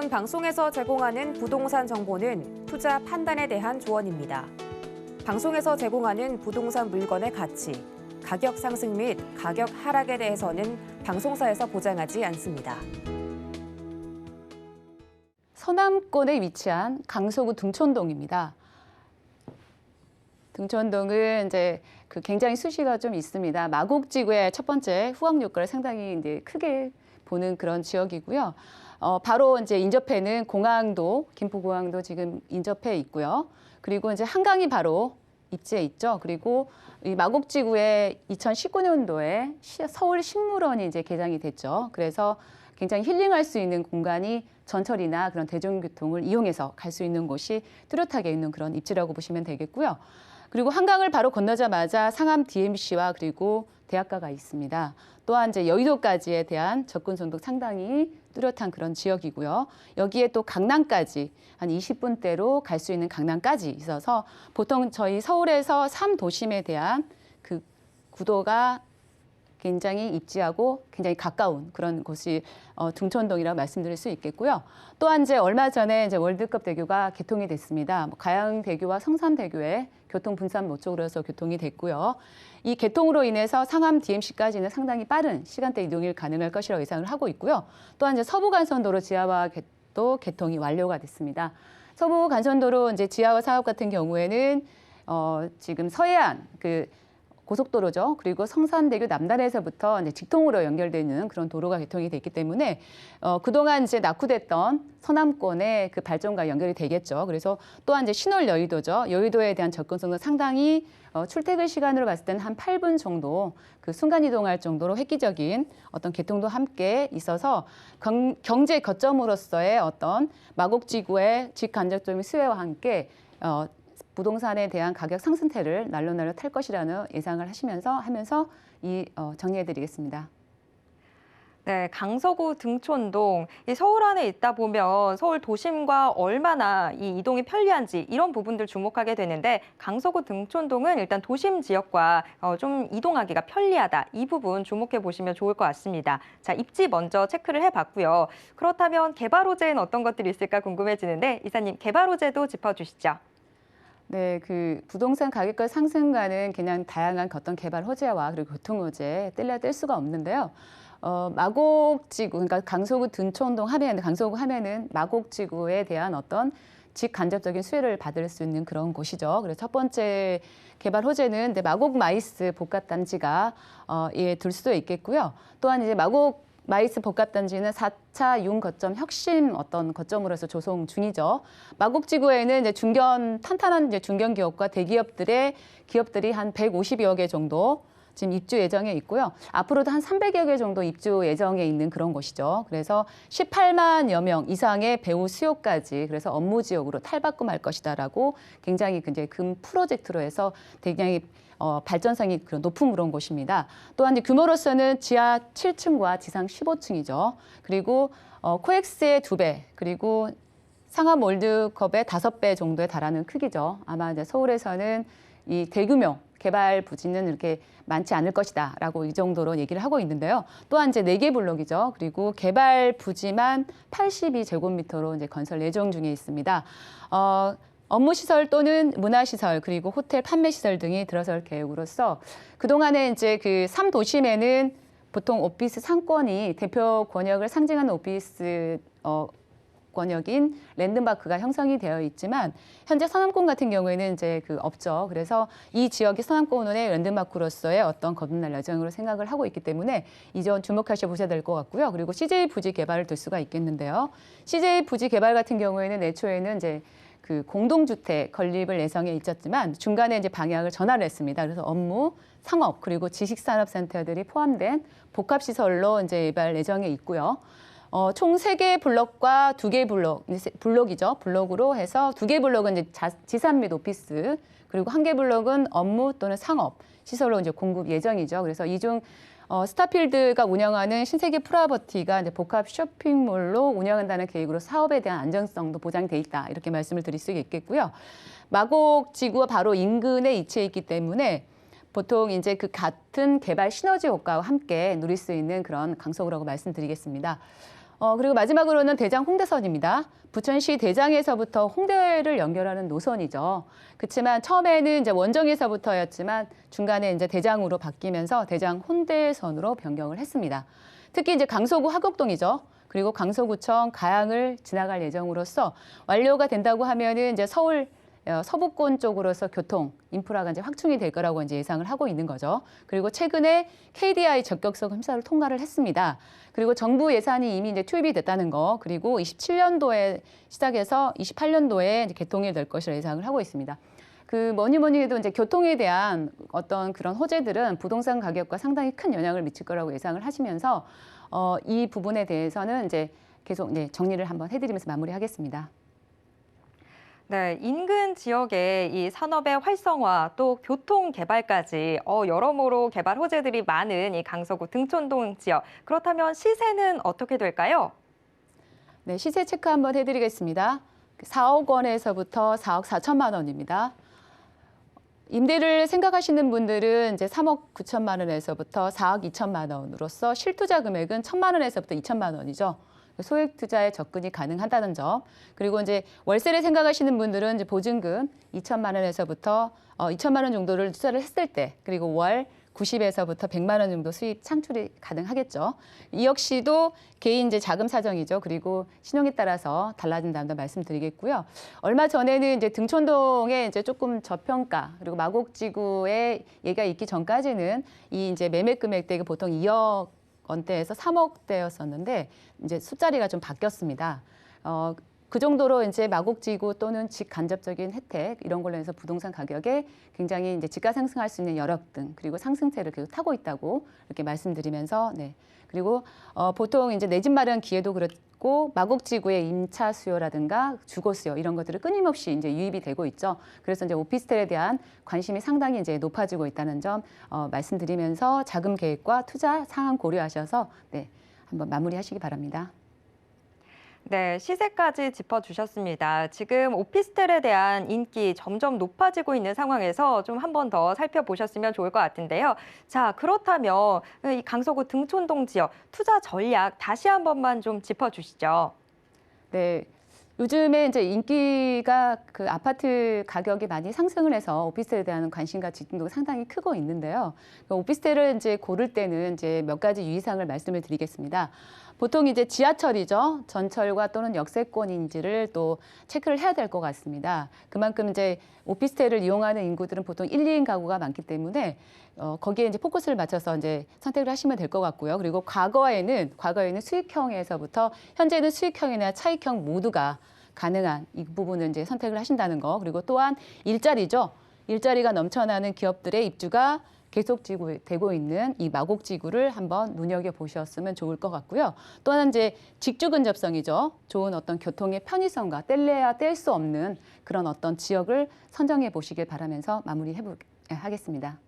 다음은 방송에서 제공하는 부동산 정보는 투자 판단에 대한 조언입니다. 방송에서 제공하는 부동산 물건의 가치, 가격 상승 및 가격 하락에 대해서는 방송사에서 보장하지 않습니다. 서남권에 위치한 강서구 등촌동입니다. 등촌동은 이제 굉장히 수시가 좀 있습니다. 마곡지구의 첫 번째 후광 효과를 상당히 이제 크게 보는 그런 지역이고요. 바로 이제 인접해는 공항도, 김포공항도 지금 인접해 있고요. 그리고 이제 한강이 바로 입지에 있죠. 그리고 이 마곡지구에 2019년도에 서울식물원이 이제 개장이 됐죠. 그래서 굉장히 힐링할 수 있는 공간이 전철이나 그런 대중교통을 이용해서 갈 수 있는 곳이 뚜렷하게 있는 그런 입지라고 보시면 되겠고요. 그리고 한강을 바로 건너자마자 상암 DMC와 그리고 대학가가 있습니다. 또한 이제 여의도까지에 대한 접근성도 상당히 뚜렷한 그런 지역이고요. 여기에 또 강남까지 한 20분대로 갈 수 있는 강남까지 있어서 보통 저희 서울에서 3도심에 대한 그 구도가 굉장히 입지하고 굉장히 가까운 그런 곳이 등촌동이라고 말씀드릴 수 있겠고요. 또한 이제 얼마 전에 이제 월드컵 대교가 개통이 됐습니다. 가양대교와 성산대교의 교통 분산 목적으로 해서 교통이 됐고요. 이 개통으로 인해서 상암 DMC까지는 상당히 빠른 시간대 이동이 가능할 것이라고 예상을 하고 있고요. 또한 이제 서부간선도로 지하화도 개통이 완료가 됐습니다. 서부간선도로 이제 지하화 사업 같은 경우에는 지금 서해안 고속도로죠. 그리고 성산대교 남단에서부터 이제 직통으로 연결되는 그런 도로가 개통이 됐기 때문에 그동안 이제 낙후됐던 서남권의 그 발전과 연결이 되겠죠. 그래서 또한 이제 신월 여의도죠. 여의도에 대한 접근성도 상당히 출퇴근 시간으로 봤을 때는 한 8분 정도 그 순간 이동할 정도로 획기적인 어떤 개통도 함께 있어서 경제 거점으로서의 어떤 마곡지구의 직간접적인 수혜와 함께 부동산에 대한 가격 상승세를 날로 탈 것이라는 예상을 하면서 정리해드리겠습니다. 네, 강서구 등촌동, 이 서울 안에 있다 보면 서울 도심과 얼마나 이 이동이 편리한지 이런 부분들 주목하게 되는데 강서구 등촌동은 일단 도심 지역과 좀 이동하기가 편리하다. 이 부분 주목해 보시면 좋을 것 같습니다. 자, 입지 먼저 체크를 해봤고요. 그렇다면 개발 호재는 어떤 것들이 있을까 궁금해지는데 이사님 개발 호재도 짚어주시죠. 네, 그 부동산 가격과 상승과는 그냥 다양한 어떤 개발 호재와 그리고 교통 호재 뗄 수가 없는데요. 마곡지구, 그러니까 강서구 등촌동 하면, 강서구 하면은 마곡지구에 대한 어떤 직간접적인 수혜를 받을 수 있는 그런 곳이죠. 그래서 첫 번째 개발 호재는 마곡 마이스 복합단지가 둘 수도 있겠고요. 또한 이제 마곡 마이스 복합단지는 4차 융거점 혁신 어떤 거점으로서 조성 중이죠. 마곡지구에는 이제 탄탄한 이제 중견 기업과 대기업들이 한 150여 개 정도 지금 입주 예정에 있고요. 앞으로도 한 300여 개 정도 입주 예정에 있는 그런 곳이죠. 그래서 18만여 명 이상의 배우 수요까지 그래서 업무 지역으로 탈바꿈할 것이다라고 굉장히 큰 프로젝트로 해서 굉장히 발전성이 높은 그런 곳입니다. 또한 이제 규모로서는 지하 7층과 지상 15층이죠. 그리고 코엑스의 2배, 그리고 상암 월드컵의 5배 정도에 달하는 크기죠. 아마 이제 서울에서는 이 대규모 개발 부지는 이렇게 많지 않을 것이다라고 이 정도로 얘기를 하고 있는데요. 또한 이제 4개 블록이죠. 그리고 개발 부지만 82제곱미터로 이제 건설 예정 중에 있습니다. 업무시설 또는 문화시설 그리고 호텔 판매시설 등이 들어설 계획으로서 그동안에 이제 그 3도심에는 보통 오피스 상권이 대표 권역을 상징하는 오피스 권역인 랜드마크가 형성이 되어 있지만 현재 서남권 같은 경우에는 이제 없죠. 그래서 이 지역이 서남권의 랜드마크로서의 어떤 거듭날 예정으로 생각을 하고 있기 때문에 이 점 주목하셔 보셔야 될 것 같고요. 그리고 CJ 부지 개발을 들 수가 있겠는데요. CJ 부지 개발 같은 경우에는 애초에는 이제 공동주택 건립을 예정에 있었지만 중간에 이제 방향을 전환을 했습니다. 그래서 업무, 상업 그리고 지식산업센터들이 포함된 복합시설로 이제 개발 예정에 있고요. 총 3개 블록과 2개 블록이죠. 블록으로 해서 2개 블록은 이제 지산 및 오피스, 그리고 1개 블록은 업무 또는 상업 시설로 이제 공급 예정이죠. 그래서 이중 스타필드가 운영하는 신세계 프라버티가 이제 복합 쇼핑몰로 운영한다는 계획으로 사업에 대한 안정성도 보장돼 있다. 이렇게 말씀을 드릴 수 있겠고요. 마곡지구와 바로 인근에 위치해 있기 때문에 보통 이제 같은 개발 시너지 효과와 함께 누릴 수 있는 그런 강서구라고 말씀드리겠습니다. 그리고 마지막으로는 대장 홍대선입니다. 부천시 대장에서부터 홍대를 연결하는 노선이죠. 그렇지만 처음에는 이제 원정에서부터였지만 중간에 이제 대장으로 바뀌면서 대장 홍대선으로 변경을 했습니다. 특히 이제 강서구 화곡동이죠. 그리고 강서구청 가양을 지나갈 예정으로서 완료가 된다고 하면은 이제 서울 서부권 쪽으로서 교통 인프라가 이제 확충이 될 거라고 이제 예상을 하고 있는 거죠. 그리고 최근에 KDI 적격성 심사를 통과를 했습니다. 그리고 정부 예산이 이미 이제 투입이 됐다는 거, 그리고 27년도에 시작해서 28년도에 이제 개통이 될 것이라 예상을 하고 있습니다. 그 뭐니 해도 이제 교통에 대한 어떤 그런 호재들은 부동산 가격과 상당히 큰 영향을 미칠 거라고 예상을 하시면서 이 부분에 대해서는 이제 계속 정리를 한번 해드리면서 마무리하겠습니다. 네, 인근 지역의 이 산업의 활성화 또 교통 개발까지 여러모로 개발 호재들이 많은 이 강서구 등촌동 지역. 그렇다면 시세는 어떻게 될까요? 네, 시세 체크 한번 해드리겠습니다. 4억 원에서부터 4억 4천만 원입니다. 임대를 생각하시는 분들은 이제 3억 9천만 원에서부터 4억 2천만 원으로서 실투자 금액은 1천만 원에서부터 2천만 원이죠. 소액 투자에 접근이 가능하다는 점. 그리고 이제 월세를 생각하시는 분들은 이제 보증금 2천만 원에서부터 2천만 원 정도를 투자를 했을 때, 그리고 월 90에서부터 100만 원 정도 수입 창출이 가능하겠죠. 이 역시도 개인 이제 자금 사정이죠. 그리고 신용에 따라서 달라진다는 말씀드리겠고요. 얼마 전에는 이제 등촌동에 이제 조금 저평가, 그리고 마곡지구에 얘가 있기 전까지는 이 이제 매매 금액대가 보통 2억 원대에서 3억대였었는데 이제 숫자리가 좀 바뀌었습니다. 그 정도로 이제 마곡지구 또는 직간접적인 혜택 이런 걸로 해서 부동산 가격에 굉장히 이제 집가 상승할 수 있는 여력 등, 그리고 상승세를 계속 타고 있다고 이렇게 말씀드리면서 그리고 보통 이제 내 집 마련 기회도 그렇고 마곡지구의 임차 수요라든가 주거 수요 이런 것들을 끊임없이 이제 유입이 되고 있죠. 그래서 이제 오피스텔에 대한 관심이 상당히 이제 높아지고 있다는 점 말씀드리면서 자금 계획과 투자 상황 고려하셔서 한번 마무리하시기 바랍니다. 네, 시세까지 짚어주셨습니다. 지금 오피스텔에 대한 인기 점점 높아지고 있는 상황에서 좀 한 번 더 살펴보셨으면 좋을 것 같은데요. 자, 그렇다면 이 강서구 등촌동 지역 투자 전략 다시 한 번만 좀 짚어주시죠. 네. 요즘에 이제 인기가 그 아파트 가격이 많이 상승을 해서 오피스텔에 대한 관심과 집중도가 상당히 크고 있는데요. 오피스텔을 이제 고를 때는 이제 몇 가지 유의사항을 말씀을 드리겠습니다. 보통 이제 지하철이죠. 전철과 또는 역세권인지를 또 체크를 해야 될 것 같습니다. 그만큼 이제 오피스텔을 이용하는 인구들은 보통 1, 2인 가구가 많기 때문에 거기에 이제 포커스를 맞춰서 이제 선택을 하시면 될 것 같고요. 그리고 과거에는 수익형에서부터 현재는 수익형이나 차익형 모두가 가능한 이 부분을 이제 선택을 하신다는 거. 그리고 또한 일자리죠. 일자리가 넘쳐나는 기업들의 입주가 계속 되고 있는 이 마곡지구를 한번 눈여겨보셨으면 좋을 것 같고요. 또 하나 이제 직주 근접성이죠. 좋은 어떤 교통의 편의성과 뗄래야 뗄 수 없는 그런 어떤 지역을 선정해 보시길 바라면서 마무리하겠습니다.